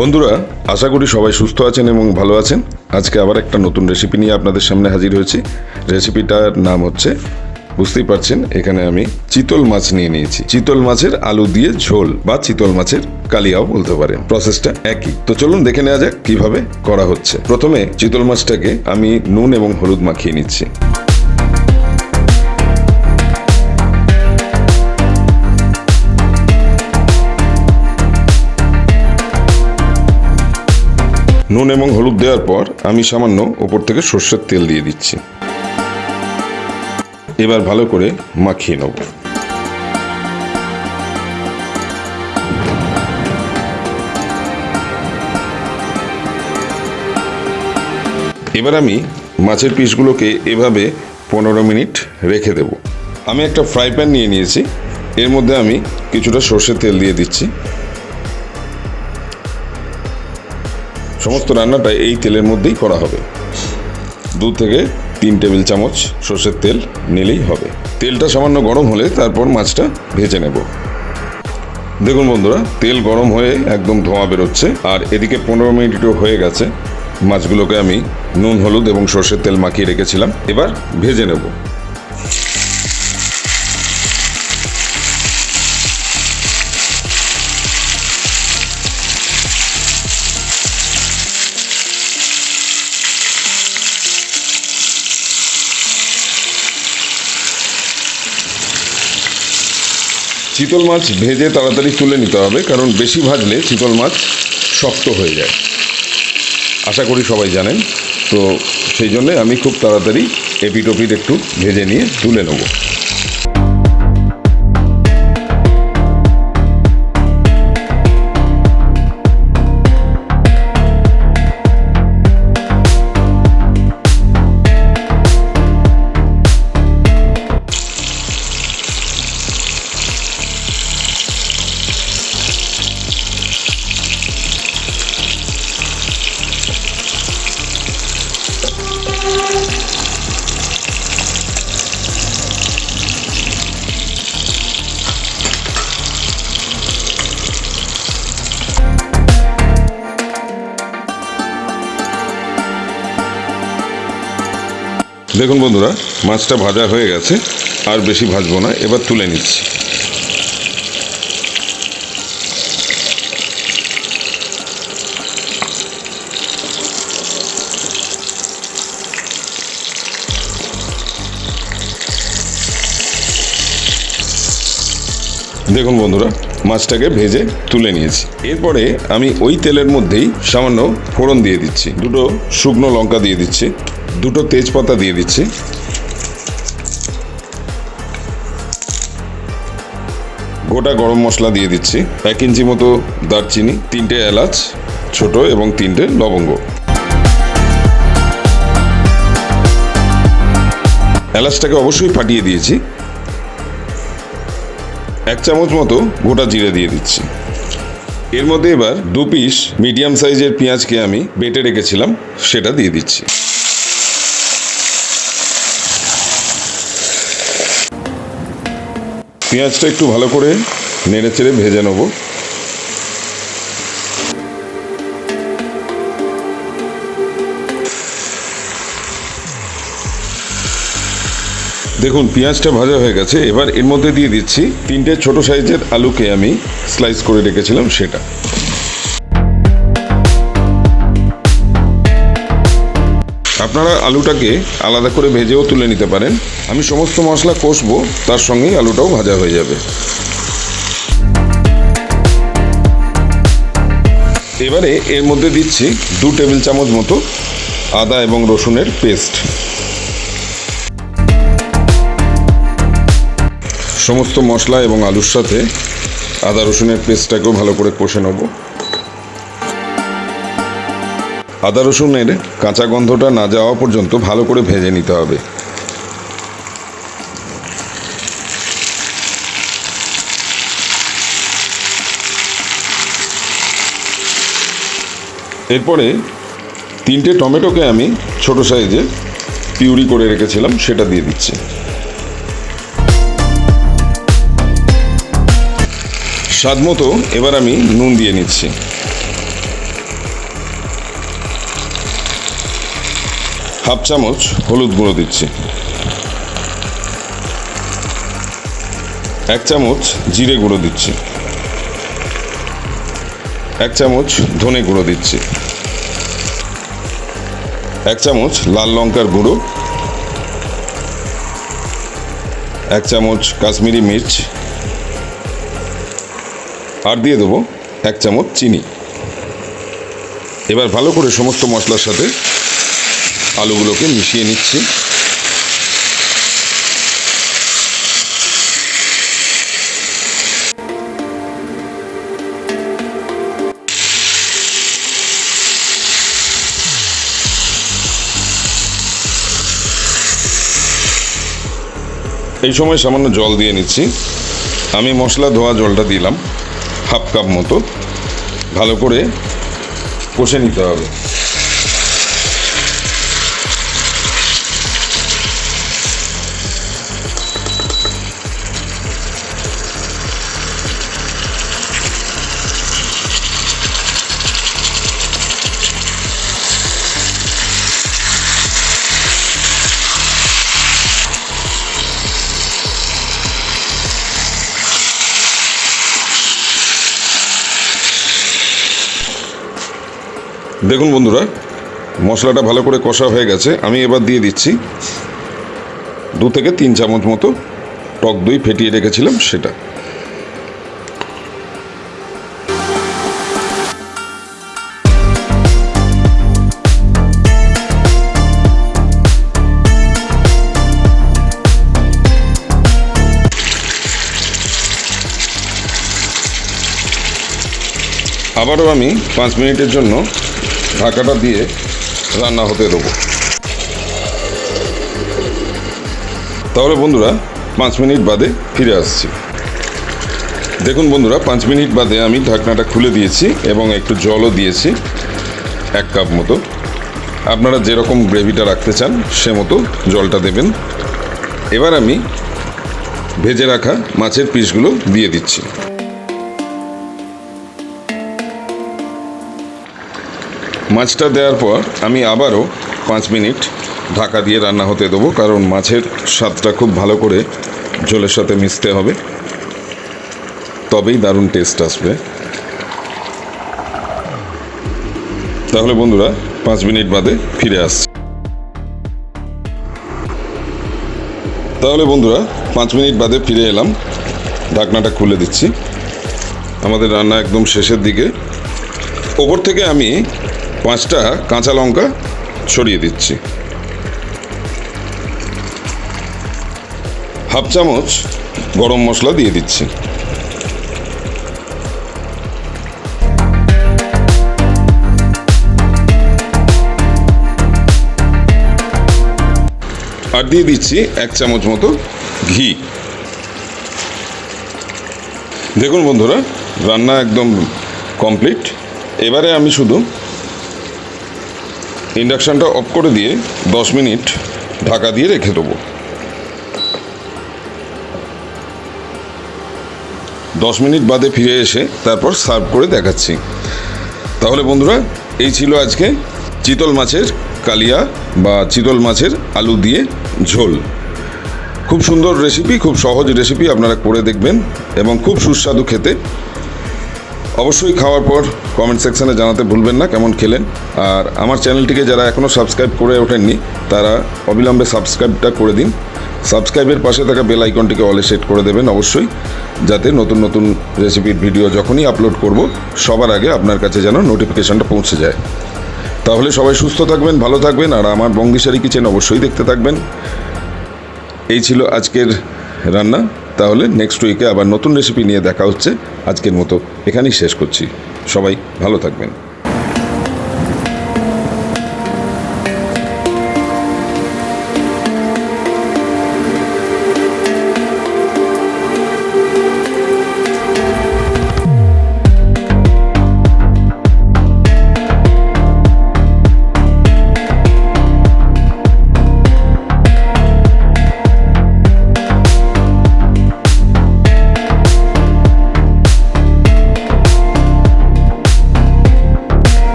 বন্ধুরা, আশা করি সবাই সুস্থ আছেন এবং ভালো আছেন। আজকে আবার একটা নতুন রেসিপি নিয়ে আপনাদের সামনে হাজির হয়েছি। রেসিপিটার নাম হচ্ছে, বুঝতেই পারছেন, এখানে আমি চিতল মাছ নিয়ে নিয়েছি। চিতল মাছের আলু দিয়ে ঝোল বা চিতল মাছের কালিয়াও বলতে পারেন। প্রসেসটা একই। তো চলুন দেখে নেওয়া যাক কিভাবে করা হচ্ছে। প্রথমে চিতল মাছটাকে আমি নুন এবং হলুদ মাখিয়ে নিচ্ছি। নুন এবং হলুদ দেওয়ার পর আমি সামান্য ওপর থেকে সর্ষের তেল দিয়ে দিচ্ছি। এবার ভালো করে মাখিয়ে নেব। এবার আমি মাছের পিসগুলোকে এভাবে 15 মিনিট রেখে দেব। আমি একটা ফ্রাই প্যান নিয়ে নিয়েছি। এর মধ্যে আমি কিছুটা সর্ষের তেল দিয়ে দিচ্ছি। সমস্ত রান্নাটা এই তেলের মধ্যেই করা হবে। 2 থেকে 3 টেবিল চামচ সর্ষের তেল নিলেই হবে। তেলটা সামান্য গরম হলে তারপর মাছটা ভেজে নেব। দেখুন বন্ধুরা, তেল গরম হয়ে একদম ধোঁয়া বেরোচ্ছে, আর এদিকে 15 মিনিটও হয়ে গেছে। মাছগুলোকে আমি নুন হলুদ এবং সর্ষের তেল মাখিয়ে রেখেছিলাম, এবার ভেজে নেব। চিতল মাছ ভেজে তাড়াতাড়ি তুলে নিতে হবে, কারণ বেশি ভাজলে চিতল মাছ শক্ত হয়ে যায়। আশা করি সবাই জানেন। তো সেই জন্যে আমি খুব তাড়াতাড়ি এপিট ওপিট একটু ভেজে নিয়ে তুলে নেব। দেখুন বন্ধুরা, মাছটা ভাজা হয়ে গেছে, আর বেশি ভাজবো না। এবার তুলে নিচ্ছি। দেখুন বন্ধুরা, মাছটাকে ভেজে তুলে নিয়েছি। এরপরে আমি ওই তেলের মধ্যেই সামান্য ফোড়ন দিয়ে দিচ্ছি। 2 শুকনো লঙ্কা দিয়ে দিচ্ছি, 2 তেজপাতা দিয়ে দিচ্ছি, গোটা গরম মশলা দিয়ে দিচ্ছি, 1 ইঞ্চি মতো দারচিনি, 3টে এলাচ ছোট এবং 3টে লবঙ্গ। এলাচটাকে অবশ্যই ফাটিয়ে দিয়েছি। 1 চামচ মতো গোটা জিরে দিয়ে দিচ্ছি। এর মধ্যে এবার 2 পিস মিডিয়াম সাইজের পেঁয়াজকে আমি বেটে রেখেছিলাম, সেটা দিয়ে দিচ্ছি। পেঁয়াজটা একটু ভালো করে নেড়ে চেড়ে ভেজে নেব। দেখুন, পেঁয়াজটা ভাজা হয়ে গেছে। এবার এর মধ্যে দিয়ে দিচ্ছি 3টে ছোট সাইজের আলুকে আমি স্লাইস করে রেখেছিলাম, সেটা। আপনারা আলুটাকে আলাদা করে ভেজেও তুলে নিতে পারেন। আমি সমস্ত মশলা কষবো, তার সঙ্গেই আলুটাও ভাজা হয়ে যাবে। এবারে এর মধ্যে দিচ্ছি 2 টেবিল চামচ মতো আদা এবং রসুনের পেস্ট। সমস্ত মশলা এবং আলুর সাথে আদা রসুনের পেস্টটাকেও ভালো করে কষে নেব। আদা রসুনের কাঁচা গন্ধটা না যাওয়া পর্যন্ত ভালো করে ভেজে নিতে হবে। এরপরে 3টে টমেটোকে আমি ছোট সাইজে পিউরি করে রেখেছিলাম, সেটা দিয়ে দিচ্ছি। স্বাদ মতো এবার আমি নুন দিয়ে নিচ্ছি। হাফ চামচ হলুদ গুঁড়ো দিচ্ছি, 1 চামচ জিরে গুঁড়ো দিচ্ছি, 1 চামচ ধনে গুঁড়ো দিচ্ছি, 1 চামচ লাল লঙ্কার গুঁড়ো, 1 চামচ কাশ্মীরি মির্চ, আর দিয়ে দেবো 1 চামচ চিনি। এবার ভালো করে সমস্ত মশলার সাথে আলুগুলোকে মিশিয়ে নিচ্ছি। এই সময় সামান্য জল দিয়ে নিচ্ছি। আমি মশলা ধোয়া জলটা দিলাম, হাফ কাপ মতো। ভালো করে কষে নিতে হবে। দেখুন বন্ধুরা, মশলাটা ভালো করে কষা হয়ে গেছে। আমি এবার দিয়ে দিচ্ছি 2 থেকে 3 চামচ মতো টক দই ফেটিয়ে রেখেছিলাম সেটা। আবারও আমি 5 মিনিটের জন্য ঢাকাটা দিয়ে রান্না হতে দেবো। তাহলে বন্ধুরা 5 মিনিট বাদে ফিরে আসছি। দেখুন বন্ধুরা, 5 মিনিট বাদে আমি ঢাকনাটা খুলে দিয়েছি এবং একটু জলও দিয়েছি, 1 কাপ মতো। আপনারা যেরকম গ্রেভিটা রাখতে চান সে মতো জলটা দেবেন। এবার আমি ভেজে রাখা মাছের পিসগুলো দিয়ে দিচ্ছি। মাছটা দেওয়ার পর আমি আবারও 5 মিনিট ঢাকা দিয়ে রান্না হতে দেবো, কারণ মাছের স্বাদটা খুব ভালো করে ঝোলের সাথে মিশতে হবে, তবেই দারুণ টেস্ট আসবে। তাহলে বন্ধুরা 5 মিনিট বাদে ফিরে আসছি। তাহলে বন্ধুরা 5 মিনিট বাদে ফিরে এলাম। ঢাকনাটা খুলে দিচ্ছি। আমাদের রান্না একদম শেষের দিকে। ওপর থেকে আমি 5টা কাঁচা লঙ্কা ছড়িয়ে দিচ্ছি। হাফ চামচ গরম মশলা দিয়ে দিচ্ছি। আর দিয়ে দিচ্ছি 1 চামচ মতো ঘি। দেখুন বন্ধুরা, রান্না একদম কমপ্লিট। এবারে আমি শুধু ইন্ডাকশানটা অফ করে দিয়ে 10 মিনিট ঢাকা দিয়ে রেখে দেবো। 10 মিনিট বাদে ফিরে এসে তারপর সার্ভ করে দেখাচ্ছি। তাহলে বন্ধুরা, এই ছিল আজকে চিতল মাছের কালিয়া বা চিতল মাছের আলু দিয়ে ঝোল। খুব সুন্দর রেসিপি, খুব সহজ রেসিপি, আপনারা করে দেখবেন এবং খুব সুস্বাদু খেতে। অবশ্যই খাওয়ার পর কমেন্ট সেকশানে জানাতে ভুলবেন না কেমন খেলেন। আর আমার চ্যানেলটিকে যারা এখনও সাবস্ক্রাইব করে ওঠেননি তারা অবিলম্বে সাবস্ক্রাইবটা করে দিন। সাবস্ক্রাইবের পাশে থাকা বেল আইকনটিকে অলে সেট করে দেবেন অবশ্যই, যাতে নতুন নতুন রেসিপির ভিডিও যখনই আপলোড করব সবার আগে আপনার কাছে যেন নোটিফিকেশানটা পৌঁছে যায়। তাহলে সবাই সুস্থ থাকবেন, ভালো থাকবেন, আর আমার বঙ্গিশারি কিচেন অবশ্যই দেখতে থাকবেন। এই ছিল আজকের রান্না। তাহলে নেক্সট উইকে আবার নতুন রেসিপি নিয়ে দেখা হচ্ছে। আজকের মতো এখানেই শেষ করছি। সবাই ভালো থাকবেন।